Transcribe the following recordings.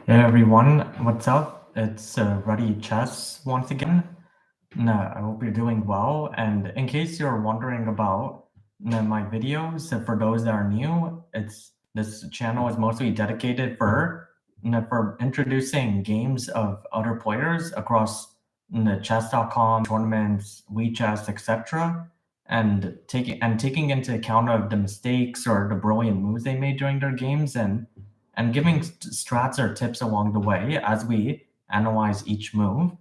Hey everyone, what's up? It's Ruddy Chess once again. I hope you're doing well. And in case you're wondering about my videos, for those that are new, this channel is mostly dedicated for introducing games of other players across chess.com, tournaments, WeChess, etc. And taking into account of the mistakes or the brilliant moves they made during their games and giving strats or tips along the way as we analyze each move.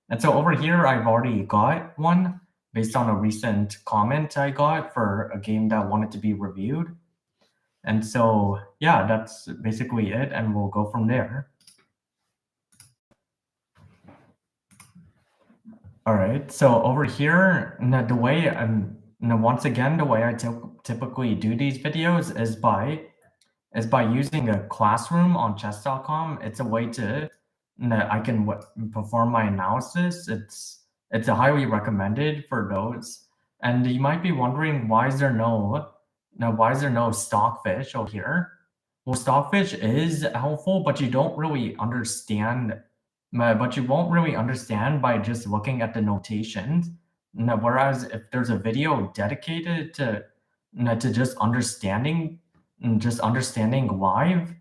And so over here, I've already got one based on a recent comment I got for a game that wanted to be reviewed. And so, yeah, that's basically it. And we'll go from there. All right. So over here, the way once again, the way I typically do these videos is by using a classroom on chess.com. It's a way to I can perform my analysis. It's a highly recommended for those. And you might be wondering why is there no stockfish over here? Well, stockfish is helpful, but you don't really understand. But you won't really understand by just looking at the notations. Whereas if there's a video dedicated to just understanding live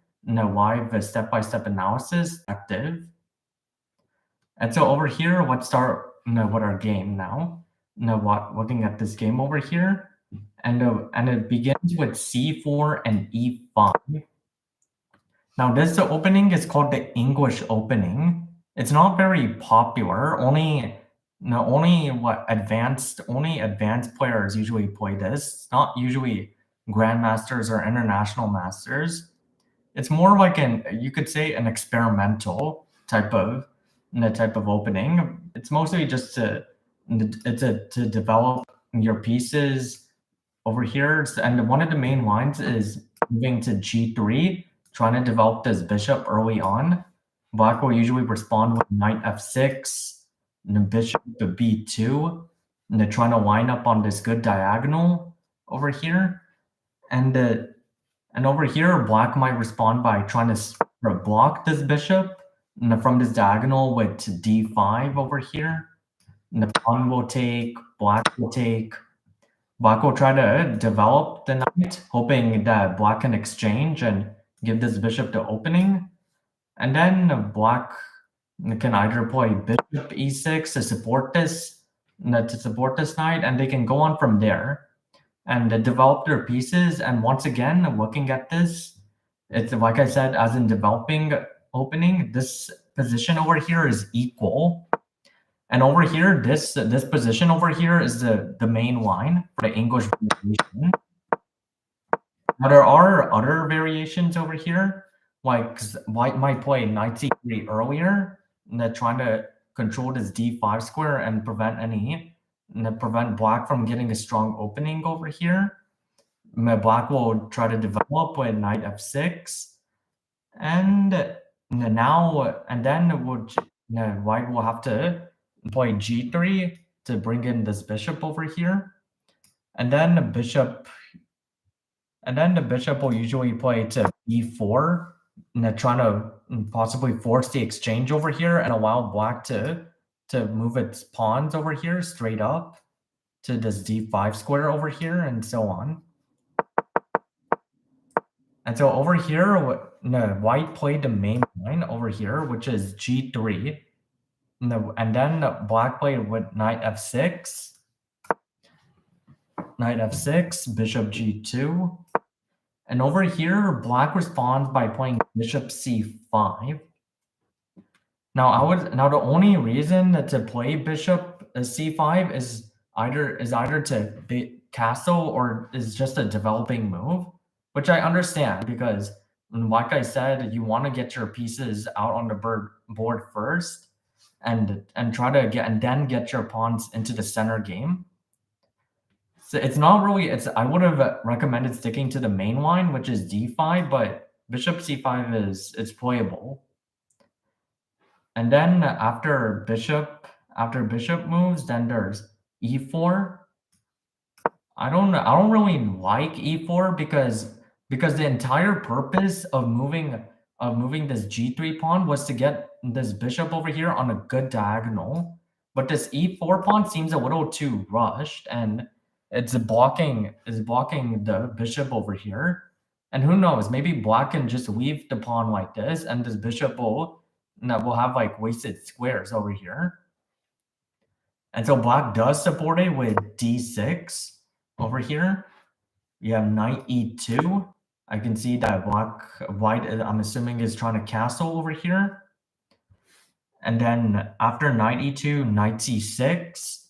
step-by-step analysis active. And so over here, let's start with our game now. Looking at this game over here, and it begins with c4 and e5. Now this opening is called the English opening. It's not very popular. Only advanced players usually play this. It's not usually grandmasters or international masters. It's more like you could say an experimental type of opening. It's mostly just to develop your pieces over here. And one of the main lines is moving to g3, trying to develop this bishop early on. Black will usually respond with knight f6, and the bishop to b2, and they're trying to line up on this good diagonal over here. And over here, black might respond by trying to block this bishop from this diagonal with d5 over here. And the pawn will take, black will take. Black will try to develop the knight, hoping that black can exchange and give this bishop the opening. And then black can either play bishop e6 to support this knight, and they can go on from there and develop their pieces. And once again, looking at this, it's like I said, as in developing opening, this position over here is equal. And over here, this position over here is the main line for the English variation. Now there are other variations over here, like white might play knight c3 earlier, and they're trying to control this d5 square and prevent black from getting a strong opening over here. Black will try to develop with knight f6, and then white will have to play g3 to bring in this bishop over here, and then the bishop will usually play to e4, and they're trying to possibly force the exchange over here and allow black to move its pawns over here straight up to this d5 square over here, and so on. And so over here, white played the main line over here, which is g3. And then black played with knight f6, bishop g2. And over here, black responds by playing bishop c5. Now the only reason to play bishop c5 is either to castle or is just a developing move, which I understand because, like I said, you want to get your pieces out on the board first, and try to get your pawns into the center game. So it's not really. I would have recommended sticking to the main line, which is d5, but bishop c5 is playable. And then after bishop moves, then there's e4. I don't really like e4 because the entire purpose of moving of moving this g3 pawn was to get this bishop over here on a good diagonal. But this e4 pawn seems a little too rushed, and it's blocking the bishop over here. And who knows, maybe black can just leave the pawn like this, and this bishop will have like wasted squares over here. And so black does support it with d6 over here. We have knight e2. I can see that white, I'm assuming, is trying to castle over here. And then after knight e2, knight c6.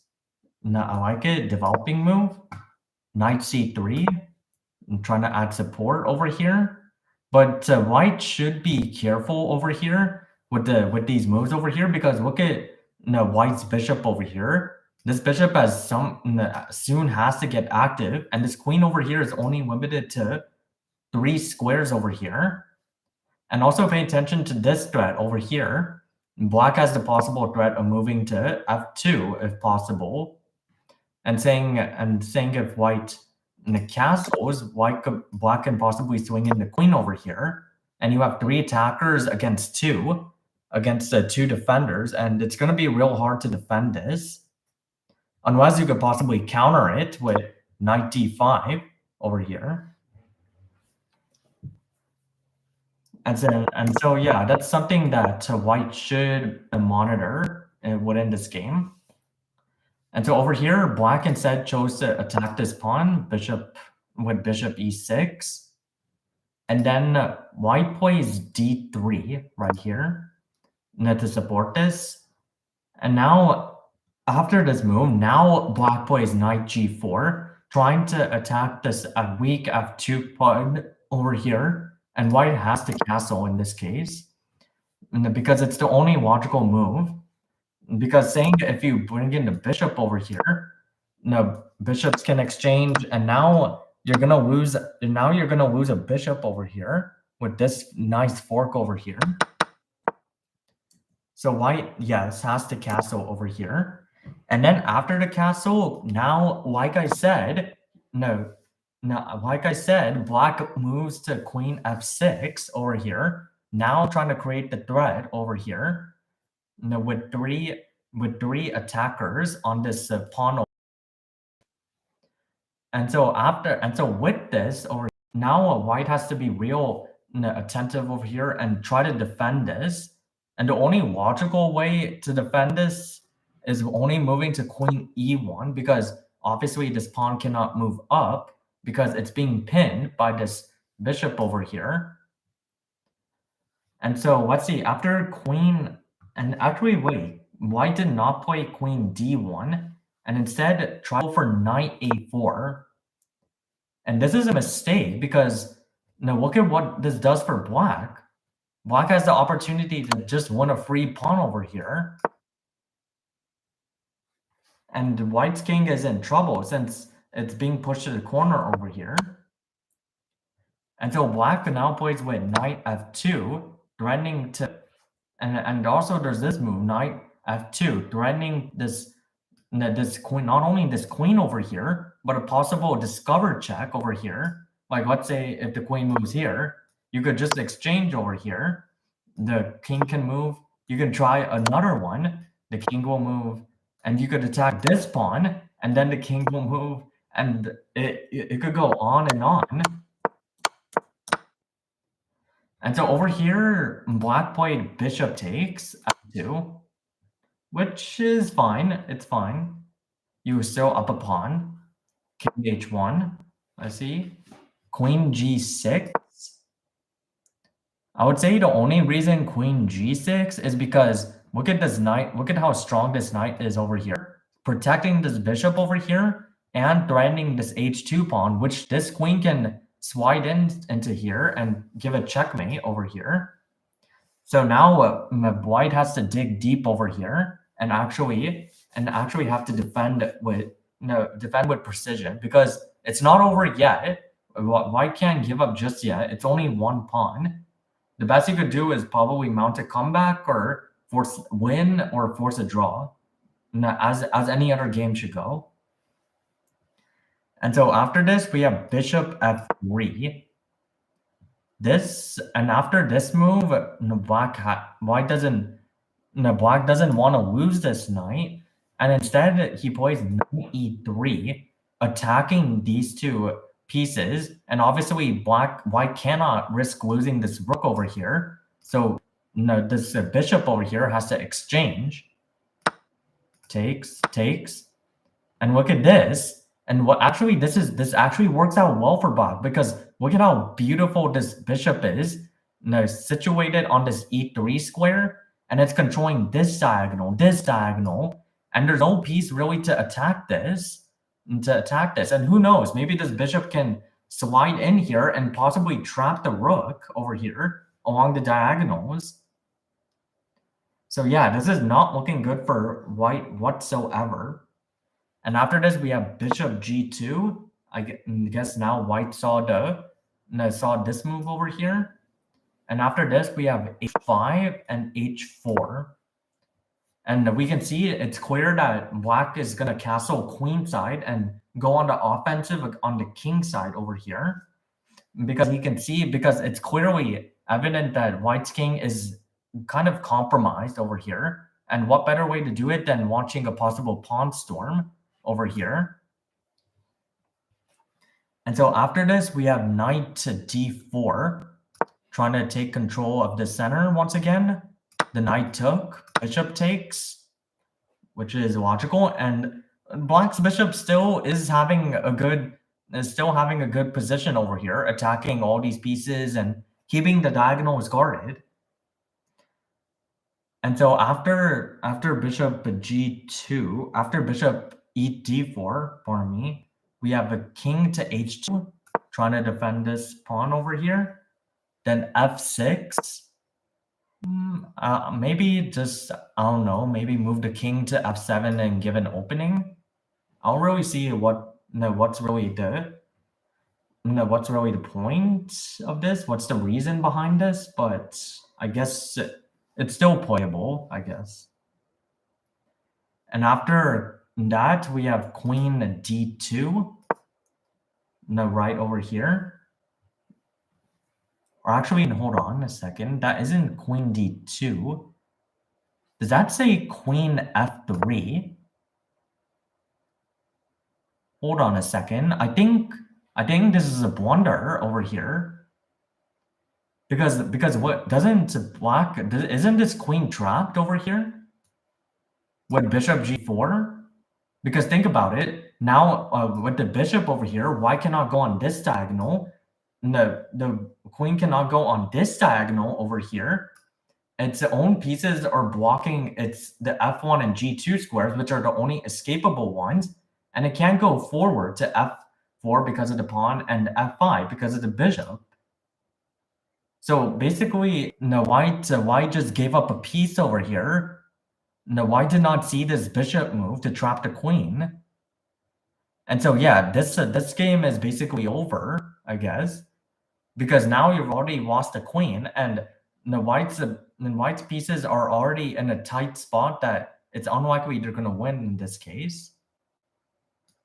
I like it, developing move. Knight c3. I'm trying to add support over here. But white should be careful over here with these moves over here, because look at white's bishop over here. This bishop soon has to get active, and this queen over here is only limited to 3 squares over here. And also pay attention to this threat over here. Black has the possible threat of moving to f2 if possible, and saying if white castles, black can possibly swing in the queen over here, and you have 3 attackers against the 2 defenders, and it's going to be real hard to defend this, unless you could possibly counter it with knight d5 over here. And so yeah, that's something that white should monitor within this game. And so over here, black instead chose to attack this pawn, bishop e6. And then white plays d3 right here to support this. And now, after this move, now black plays knight g4, trying to attack this weak f2 pawn over here. And white has to castle in this case, because it's the only logical move. Because saying if you bring in the bishop over here, bishops can exchange, and now you're gonna lose. Now you're gonna lose a bishop over here with this nice fork over here. So white, yes, has to castle over here, and then after the castle, now like I said, black moves to queen f6 over here. Now trying to create the threat over here. With three attackers on this pawn. And so with this over now, white has to be real attentive over here and try to defend this. And the only logical way to defend this is only moving to queen e1, because obviously this pawn cannot move up because it's being pinned by this bishop over here. And so let's see, after queen, and actually wait, white did not play queen d1 and instead tried for knight a4. And this is a mistake, because now look at what this does for black. Black has the opportunity to just win a free pawn over here. And white's king is in trouble since it's being pushed to the corner over here. And so black now plays with knight f2, threatening to, and also there's this move, knight f2, threatening this queen, not only this queen over here, but a possible discover check over here. Like let's say if the queen moves here, you could just exchange over here. The king can move. You can try another one. The king will move, and you could attack this pawn, and then the king will move, and it could go on and on. And so over here, black played bishop takes f2, which is fine. It's fine. You still up a pawn. King h1. I see. Queen g6. I would say the only reason queen g6 is because look at this knight. Look at how strong this knight is over here, protecting this bishop over here and threatening this h2 pawn, which this queen can slide into here and give a checkmate over here. So now white has to dig deep over here and actually have to defend with precision, because it's not over yet. White can't give up just yet. It's only one pawn. The best you could do is probably mount a comeback or win or force a draw, as any other game should go. And so after this, we have bishop f3. this, and after this move, white doesn't black doesn't want to lose this knight, and instead he plays knight e3, attacking these two pieces, and obviously white cannot risk losing this rook over here, so this bishop over here has to exchange. Takes, and look at this. And what actually this actually works out well for black, because look at how beautiful this bishop is, situated on this e3 square, and it's controlling this diagonal, and there's no piece really to attack this, and who knows, maybe this bishop can slide in here and possibly trap the rook over here along the diagonals. So yeah, this is not looking good for white whatsoever. And after this, we have bishop g2. I guess now white saw this move over here. And after this, we have h5 and h4. And we can see it's clear that black is going to castle queenside and go on the offensive on the king side over here. Because you can see, because it's clearly evident that white's king is kind of compromised over here. And what better way to do it than watching a possible pawn storm over here. And so after this, we have knight to d4, trying to take control of the center once again. The knight took, bishop takes, which is logical, and black's bishop still is having a good position over here, attacking all these pieces and keeping the diagonals guarded. And so after bishop g2, after bishop e4, pardon me, we have a king to h2, trying to defend this pawn over here. Then f6. Maybe just, I don't know, maybe move the king to f7 and give an opening. I don't really see what's really the point of this, what's the reason behind this, but I guess it's still playable, I guess. And after that, we have queen d2, right over here. Or actually, hold on a second. That isn't queen d2. Does that say queen f3? Hold on a second. I think this is a blunder over here. Because what doesn't black, isn't this queen trapped over here with bishop g4? Because think about it, now with the bishop over here, white cannot go on this diagonal. The queen cannot go on this diagonal over here. Its own pieces are blocking the f1 and g2 squares, which are the only escapable ones, and it can't go forward to f4 because of the pawn and f5 because of the bishop. So basically, white just gave up a piece over here. White did not see this bishop move to trap the queen. And so yeah, this game is basically over, I guess, because now you've already lost the queen, and white's pieces are already in a tight spot that it's unlikely they're going to win in this case.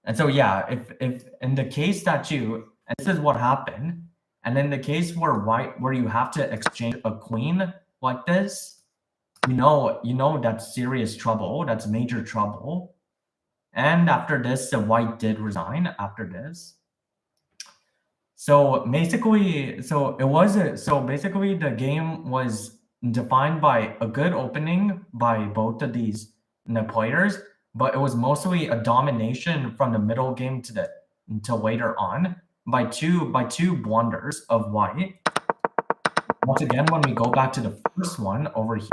And so yeah, if in the case that and this is what happened, and in the case where you have to exchange a queen like this, you know that's serious trouble, that's major trouble. And after this, the white did resign after this. So basically, the game was defined by a good opening by both of these players, but it was mostly a domination from the middle game to later on by two blunders of white. Once again, when we go back to the first one over here,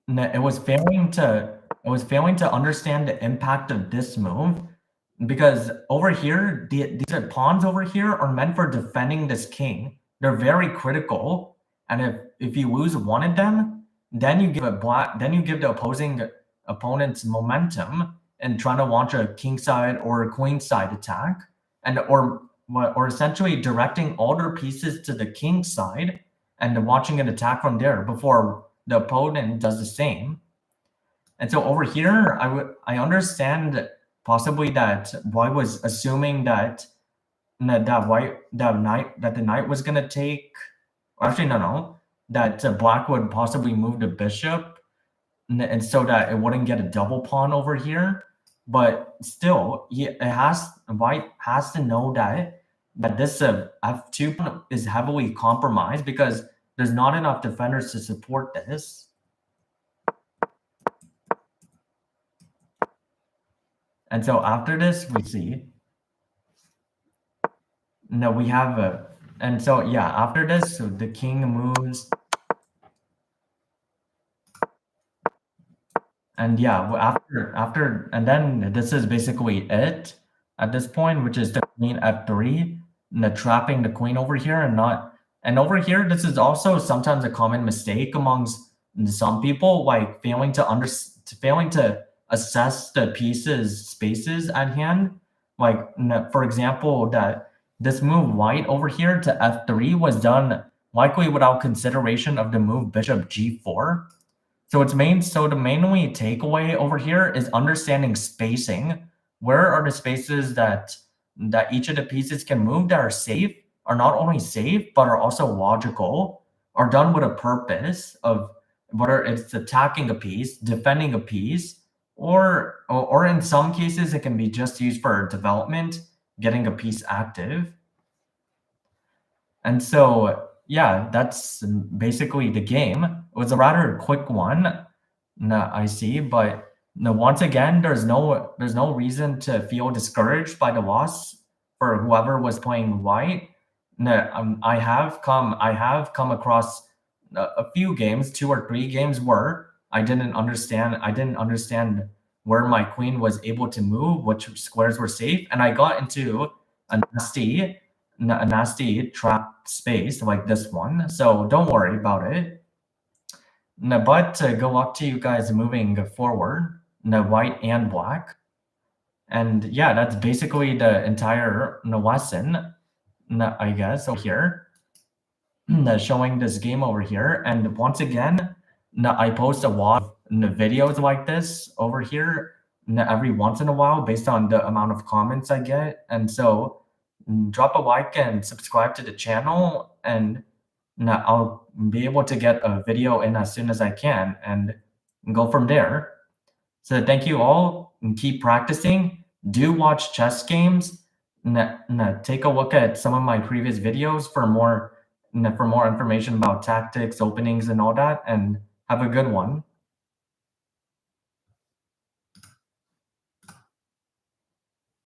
it was failing to understand the impact of this move, because over here, these pawns over here are meant for defending this king. They're very critical, and if you lose one of them, then you give the opposing opponent's momentum and trying to launch a king side or a queen side attack, or essentially directing all their pieces to the king side and watching an attack from there before the opponent does the same. And so over here, I understand possibly that white was assuming that that the knight was gonna take. Actually, no. That black would possibly move the bishop, and so that it wouldn't get a double pawn over here. But still, white has to know that this f2 pawn is heavily compromised because there's not enough defenders to support this. And so after this, we see. No, we have a, and so yeah, after this, so the king moves. And yeah, after, and then this is basically it at this point, which is the queen f3, trapping the queen over here and over here, this is also sometimes a common mistake amongst some people, like failing to assess the pieces spaces at hand. Like, for example, that this move white over here to f3 was done likely without consideration of the move bishop g4. So the mainly takeaway over here is understanding spacing. Where are the spaces that each of the pieces can move that are safe, are not only safe, but are also logical, are done with a purpose of whether it's attacking a piece, defending a piece, or in some cases, it can be just used for development, getting a piece active. And so, yeah, that's basically the game. It was a rather quick one, I see, but once again, there's no reason to feel discouraged by the loss for whoever was playing white. I have come across a few games, 2 or 3 games where I didn't understand where my queen was able to move, which squares were safe, and I got into a nasty trap space like this one. So don't worry about it. But good luck to you guys moving forward, white and black. And yeah, that's basically the entire lesson, I guess, over here. Showing this game over here. And once again, I post a lot of videos like this over here every once in a while based on the amount of comments I get. And so drop a like and subscribe to the channel, and I'll be able to get a video in as soon as I can and go from there. So thank you all, and keep practicing. Do watch chess games. Take a look at some of my previous videos for more information about tactics, openings, and all that, and have a good one.